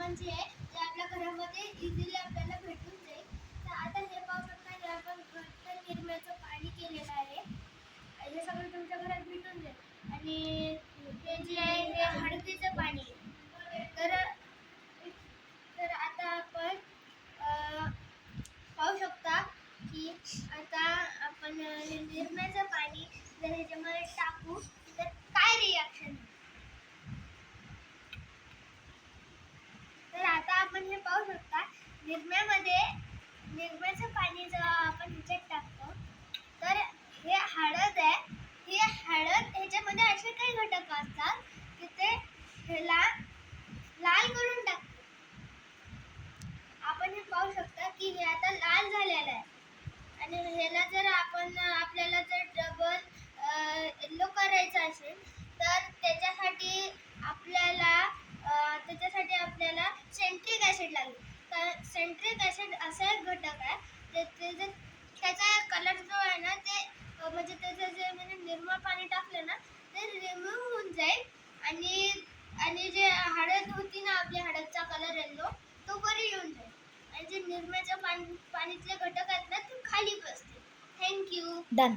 सामान जे आहे ते आपल्या घरामध्ये इझिली आपल्याला भेटून जाईल. तर आता हे पाहू शकता, हे आपण घरचं निरम्याचं पाणी केलेलं आहे. हे सगळं तुमच्या घरात भेटून जाईल. आणि हे जे आहे हे हळदीचं पाणी आहे. तर आता आपण पाहू शकता की आता आपण निरम्याचं पाणी जर ह्याच्यामध्ये टाकू तर काय रिॲक्शन. तर आता आपण हे पाहू शकता, निरम्याचं पाणी जेव्हा आपण ह्याच्यात टाकतो तर हे हळद आहे. ही हळद ह्याच्यामध्ये असे काही घटक असतात की ते ह्याला लाल करून टाकतात. आपण हे पाहू शकता की हे आता लाल झालेलं आहे. आणि ह्याला जर आपल्याला जर डबल येलो करायचं असेल तर त्याच्यासाठी आपल्याला सेंट्रिक ॲसिड लागेल. तर सेंट्रिक ॲसिड असा एक घटक आहे त्याचा कलर जो आहे ना ते म्हणजे त्याचं जे निरमा पाणी टाकलं ना ते रिमूव्ह होऊन जाईल. आणि जे हळद होती ना, आपली हळदचा कलर येलो तो वरी येऊन जाईल. आणि जे निरम्याच्या पाणीतले घटक आहेत ना ते खाली बसतील. थँक्यू. डन.